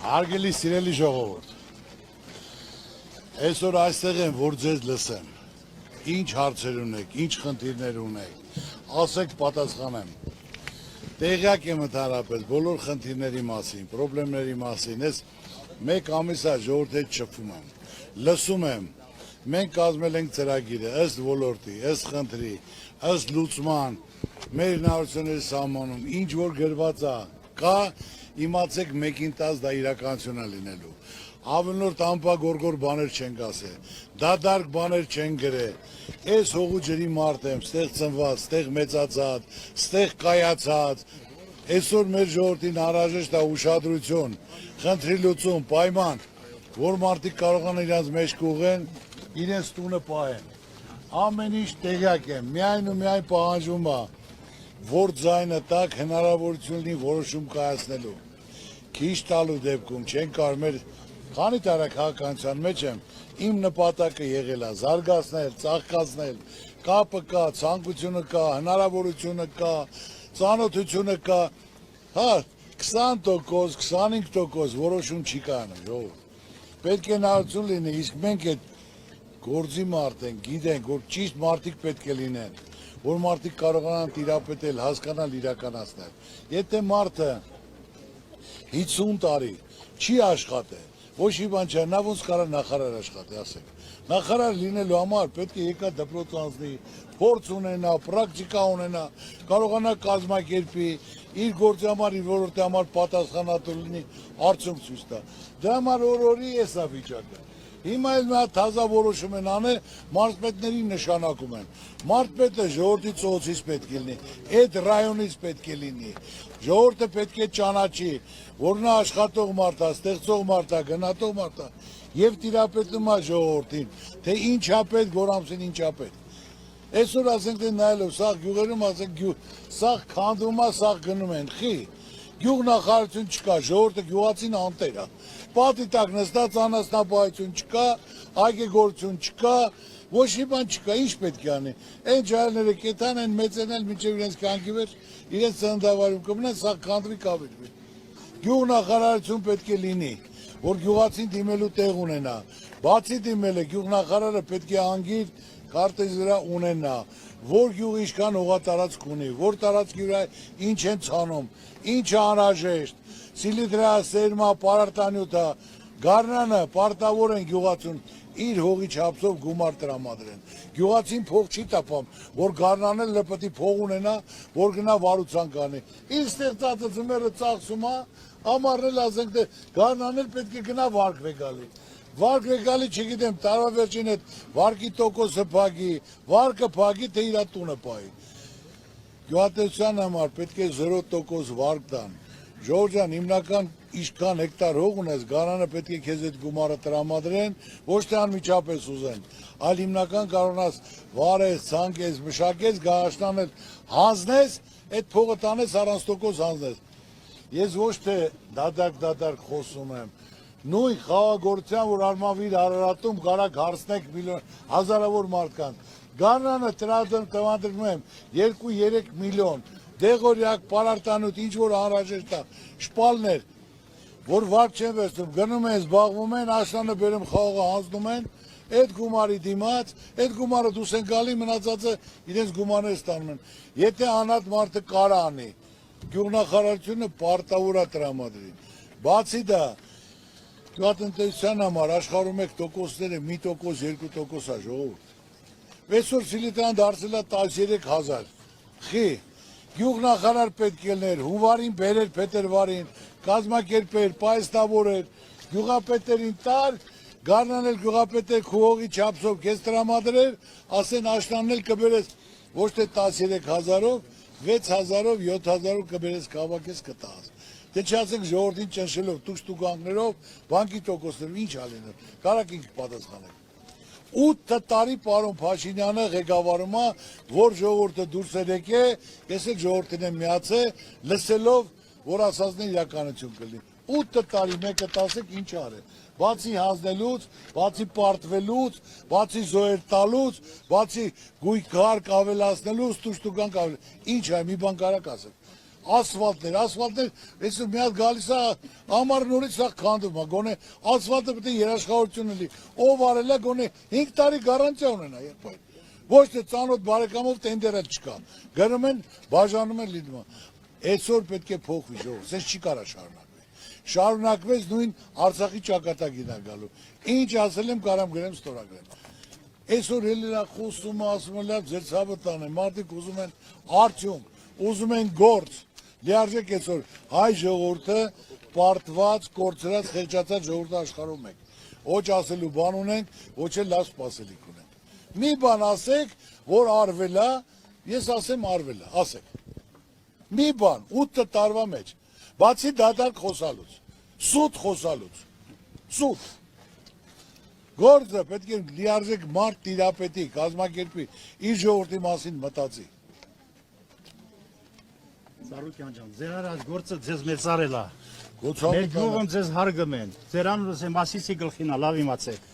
Հարգելի սիրելի ժողովուրդ, այսօր այստեղ եմ, որ ձեզ լսեմ, ինչ հարցեր ունեք, ինչ խնդիրներ ունեք, ասեք պատասխանեմ, տեղյակ եմ ընդհանրապես բոլոր խնդիրների մասին, պրոբլեմների մասին, ես մեկ ամիս է ժողովրդի հետ շփվում եմ, լսում եմ, մենք կազմել ենք ծրագիրը, ըստ ոլորտի, ըստ խնդրի, ըստ լուծման, մեր հնարավորությունների սահմանում, ինչ որ գրված է, կա, իմացեք մեկին 10 դա իրականություն է լինելու, ավելորդ ամպագորգոր բաներ չենք ասել, դադարք բաներ չենք գրել, ես հողու ջրի մարդ եմ, ստեղ ծնված, ստեղ մեծացած, ստեղ կայացած, այսօր մեր ժողովրդին անհրաժեշտ է ուշադրություն, խնդրի լուծում, պայման, որ մարդիկ կարողան իրենց մեջք ուղղեն, իրենց տունը պահեն, ամեն ինչ տեղյակ եմ, միայն ու միայն պահանջում է, որ ձայնը տակ հնարավորություն լինի որոշում կայացնելու, քիչ տալու դեպքում չեն կարող մեր քանի տարի քաղաքականության մեջ եմ, իմ նպատակը եղել է զարգացնել, ծաղկացնել, կապը կա, ցանկությունը կա, հնարավորությունը կա, ծանոթությունը կա, հա 20%, 25% որոշում չի կայանում, ժողովուրդ, պետք է հնարավորություն լինի, իսկ մենք այդ գործի մարդ ենք, գիտենք, որ ճիշտ մարդիկ պետք է լինեն, որ մարդիկ կարողանան տիրապետել, հասկանալ, իրականացնել։ Եթե մարդը 50 տարի չի աշխատել, ոչ մի բան չէ, նա ոնց կարա նախարար աշխատի, ասեք։ Նախարար լինելու համար պետք է եկա դպրոց անցնի, փորձ ունենա, պրակտիկա ունենա, կարողանա կազմակերպի, իր գործի համար, իր ոլորտի համար պատասխանատու լինի, արդյունք ցույց տա։ Դրա համար օրորի էս է վիճակը։ Հիմա էլ մի հատ թազա որոշում են անել, մարզպետներին նշանակում են։ Մարզպետը ժողովրդի ծոցից պետք է լինի, այդ ռայոնից պետք է լինի։ Ժողովուրդը պետք է ճանաչի, որ նա աշխատող մարդ է, ստեղծող մարդ է, գնահատող մարդ է, եւ տիրապետում է ժողովրդին, թե ինչա պետք, որ ամսին ինչա պետք։ Այսօր ասենք թե նայելով, սաղ գյուղերում ասենք, սաղ քանդվում է, սաղ գնում են, խի։ Գյուղ նախարարություն չկա, ժողովուրդը գյուղացին անտեր է, պատի տակ նստած անասնապահություն չկա, այգեգործություն չկա, ոչ մի բան չկա, ինչ պետք է անի, այն ջահելները կեթան են մեծենել մինչև իրենց կյանքի վերջ, իրենց ծննդավայրում կմնան, սա քանդվի կավերվի։ Գյուղ նախարարություն պետք է լինի, որ գյուղացին դիմելու տեղ ունենա, բացի դիմելը գյուղ նախարարը պետք է անգիր քարտեզի վրա ունենա, որ գյուղ ինչքան հողատարածք ունի, որ տարածքի վրա ինչ են ցանում, ինչ անհրաժեշտ, սիլիտրա, սերմա, պարարտանյութա, գարնանը պարտավոր են գյուղացուն իր հողի չափսով գումար տրամադրեն։ Գյուղացին փող չի տապամ, որ գարնանել պետք է փող ունենա, որ գնա վարության կանի։ Իր ստեղծածը ձմեռը ծախսում է, ամառնել ասենք թե գարնանել պետք է գնա վարկ վեգալի։ Վարկ վեգալի չգիտեմ, տարվա վերջին այդ վարկի տոկոսը փակի, վարկը փակի, թե իր տունը պահի։ Գյուղատնտեսության համար պետք է 0% վարկ տան։ Ժողովուրդ ջան, հիմնական ինչքան հեկտար հող ունես, գարանը պետք է քեզ այդ գումարը տրամադրեն, ոչ թե անմիջապես ուզեն, այլ հիմնական կարողանաս վարես, ցանկես, մշակես, գարաշտանել, հանձնես, այդ փողը տանես առանց տոկոս հանձնես։ Ես ոչ թե դադարք խոսում եմ, նույն խաղաղորության, որ Արմավիր Արարատում կարակ հարցնեք միլիոն, հազարավոր մարդկանց, գարնանը տրամադրում եմ 2-3 միլիոն, դեղորյակ, պարարտանյութ, ինչ որ անհրաժեշտ է, շպալներ, որ վարկ չեն վերցնում, գնում են, զբաղվում են, աշնանը բերում խաղողը հանձնում են, այդ գումարի դիմաց, այդ գումարը դուրս են գալի, մնացածը իրենց գումարները ստանում են։ Եթե անհատ մարդը կարա անի, գյուղնախարարությունը պարտավոր է տրամադրի։ Բացի դա, գյուղատնտեսության համար աշխարհում եք տոկոսները 1%, 2% է ժողովուրդ։ Այսօր սիլիտրան դարձել է 13000, խի, գյուղնախարար պետք է լիներ, հունվարին բերեր, փետրվարին, կազմակերպեր, պայստավորեր, գյուղապետերին տար, գարնանել գյուղապետեր քուհողի չափսով քեզ տրամադրեր, ասեն աշնաննել կբերես ոչ թե 13000-ով, 6000-ով, 7000-ով կբերես կավակես կտաս։ Դե չասենք ժողովրդին ճնշելով, տուշտուկանքներով, բանկի տոկոսներով, ինչ ալիներ, կարակ ինք պատասխանեք։ 8 տարի պարոն Փաշինյանը ղեկավարում է, որ ժողովուրդը դուրս էր եկե, ես էլ ժողովրդին եմ միացել, լսելով, որ ասածն իրականություն կլինի։ 8 տարի մեկը տասեք ինչ արել։ Բացի հանձնելուց, բացի պարտվելուց, բացի զոհեր տալուց, բացի գույք հարկ ավելացնելուց, տուշտուկանք ինչ է, մի բան կարակ ասեք։ ասֆալտներ, այսօր մի հատ գալիս է ամառ նորից սա քանդում է, գոնե ասֆալտը պետք է երաշխավորություն լինի, ով արել է գոնե 5 տարի գարանտիա ունենա, երբ ոչ թե ծանոթ բարեկամով տենդերը չկա, գրում են, բաժանում են լինում, այսօր պետք է փոխվի ժողովուրդ, սենց չի կարա շարունակվեց նույն Արցախի ճակատագին է գալու, ինչ ասել եմ կարամ գրեմ ստորագրեմ, այսօր հելիրա խոսում ասում է լավ ձեր ցավը տանեմ, մարդիկ ուզում են արդյունք, ուզում են գործ, լիարժեք այսօր հայ ժողովուրդը պարտված, կորցրած, խեղճացած ժողովուրդը աշխարհում ենք, ոչ ասելու բան ունենք, ոչ էլ լավ սպասելիք ունենք, մի բան ասեք, որ արվել է, ես ասեմ արվել է, ասեք, մի բան, 8 տարվա մեջ, բացի դատարկ խոսալուց, սուտ խոսալուց, սուտ, գործը պետք է լիարժեք մարդ տիրապետի, կազմակերպի, իր ժողովրդի մասին մտածի։ Սարուկյան ջան, ձեր արած գործը ձեզ մեծարել է, Գուցե մեր գյուղում ձեզ հարգում են, ձեր անունս եմ ասիսի գլխին է, լավ իմացեք,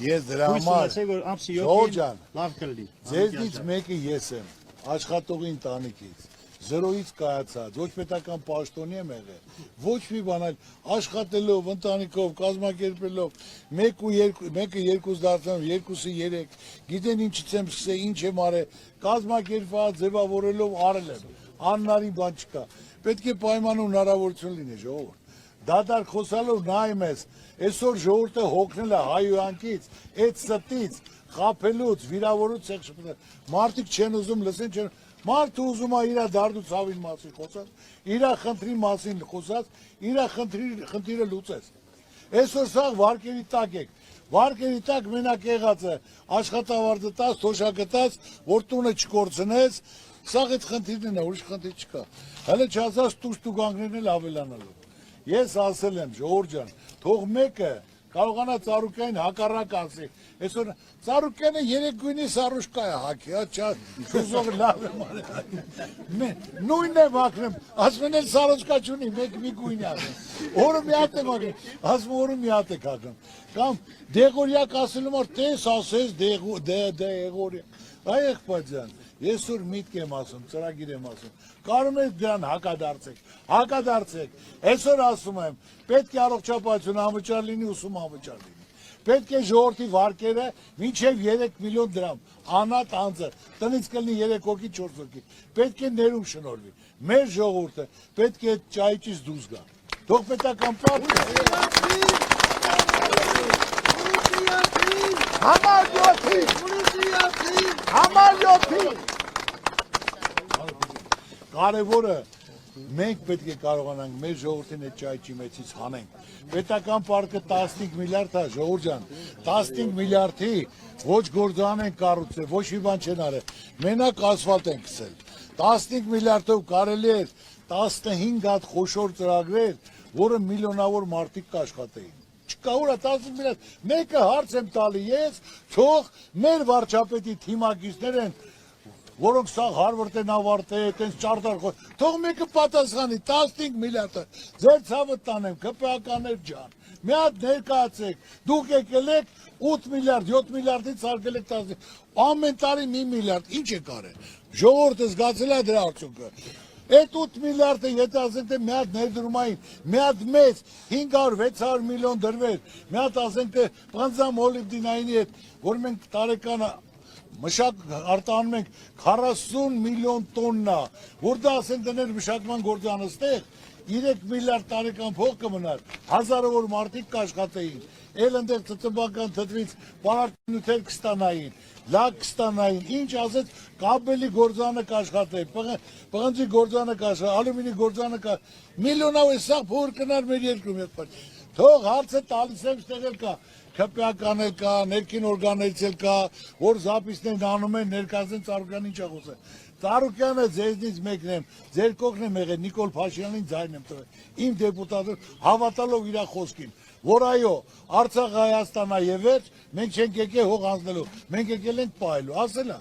ես դրա հույս համար, ունեցեք, որ ամսի Ժողովուրդ 7-ին ջան, լավ կլինի։ ձեզնից մեկը ես եմ, աշխատողի ընտանիքից, զրոյից կայացած, ոչ պետական պաշտոնի եմ եղել, ոչ մի բան այլ աշխատելով, ընտանիքով, կազմակերպելով, մեկը երկուս դարձավ, երկուսը երեք, գիտեն ինչից եմ սկսել, ինչ եմ արել, կազմակերպված, ձևավորելով արել եմ, աննարին բան չկա, պետք է պայման ու հնարավորություն լինի ժողովուրդ, դատարկ խոսալով նայում ես, այսօր ժողովուրդը հոգնել է հայոյանքից, այդ ստից, խաբելուց, վիրավորուց եք շփնել, մարդիկ չեն ուզում լսեն, չեն Մարդը ուզում է իրա դարդու ցավին մասին խոսած, իրա խնդրի մասին խոսած, իրա խնդիրը լուծես։ Այսօր սա վարկերի տակ եք, վարկերի տակ մենակ եղած է, աշխատավարձը տաս, թոշակը տաս, որ տունը չկորցնես, սա այդ խնդիրն է, ուրիշ խնդիր չկա։ Հələ չասած տուշտուգանքներն էլ ավելանալու։ Ես ասել եմ, ժողովուրդ ջան, թող մեկը կարողանա Ծառուկյանին հակառակ ասի։ Այսօր Ծառուկյանը երեք գույնի սարուշկա է հագի, չուզող լավ եմ արել։ Նույնն եմ հագնում, ասում են էլ սարուշկա չունի, մեկ մի գույնի ասում։ Օրը մի հատ եմ հագնում, ասում օրը մի հատ եք հագնում։ Կամ դեղորյակ ասելում որ տես ասես դեղորյակ։ Այ եղբայր ջան, ես որ միտք եմ ասում, ծրագիր եմ ասում, կարում եք դրան հակադարձեք, այսօր ասում եմ, պետք է առողջապահություն անվճար լինի, ուսում անվճար լինի, պետք է ժողովրդի վարկերը մինչև 3 միլիոն դրամ, անհատ անձը, տնից կլինի 3 հոգի, 4 հոգի, պետք է ներում շնորհվի, մեր ժողովուրդը պետք է ճայճից դուրս գա, թող պետական պարտքը, Համար 7-ին Կարևորը մենք պետք է կարողանանք մեր ժողովրդին այդ ճայճի մեծից հանենք։ Պետական պարկը 15 միլիարդ է, ժողովուրդ ջան, 15 միլիարդի ոչ գործան են կառուցել, ոչ մի բան չեն արել, մենակ ասֆալտ են քսել։ 15 միլիարդով կարելի էր 15 հատ խոշոր ծրագրեր, որը միլիոնավոր մարդիկ կաշխատեին։ Չկա ուրա 15 միլիարդ, մեկը հարց եմ տալի ես, թող մեր վարչապետի թիմակիցներ են, որոնք սա Հարվարդ են ավարտել, այտենց ճարտար խոհ, թող մեկը պատասխանի 15 միլիարդը, ձեր ցավը տանեմ, ԿՊԱ-կաներ ջան, մի հատ ներկայացեք, դուք եկել եք 8 միլիարդ, 7 միլիարդից արկել եք 15, ամեն տարի 1 միլիարդ, ինչ եք արել, ժողովուրդը զգացել է դրա արդյունքը, այդ 8 միլիարդը եթե ասենք թե մի հատ ներդրումային, մի հատ մեծ 500-600 միլիոն դրվեր, մի հատ ասենք թե պանձամոլիբդինայինի հետ, որ մենք տարեկանը մշակ արտանում ենք 40 միլիոն տոննա, որ դա ասենք դներ մշակման գործ անստեղ, 3 միլիարդ տարեկան փող կմնար, հազարավոր մարդիկ կաշխատեին, էլ ընդեղ ծծմբական թթվից պարարտնյութեր կստանային, լակ կստանային, ինչ ասեց կաբելի գործանը կաշխատեի, պղնձի գործանը կաշխատեի, ալումինի գործանը կաշխատեի, միլիոնավոր սաղ փոր կնար մեր երկրում եղբար, թող հարցը տալիս եմ ստեղել կա, ԿՊԱ-ական էլ կա, ներքին օրգաններից էլ կա, որ զապիսներն անում են, ներկայացնեն Ծառուկյան ինչ աղոս է։ Ծառուկյանը ձեզնից մեկն եմ, ձեր կողքն եմ եղել, Նիկոլ Փաշինյանին ձայն եմ տվել, իմ դեպուտատը հավատալով իր խոսքին, որ այո, Արցախ Հայաստան է եւ վերջ, մենք չենք եկել հող հանձնելու, մենք եկել ենք պահելու, ասելա։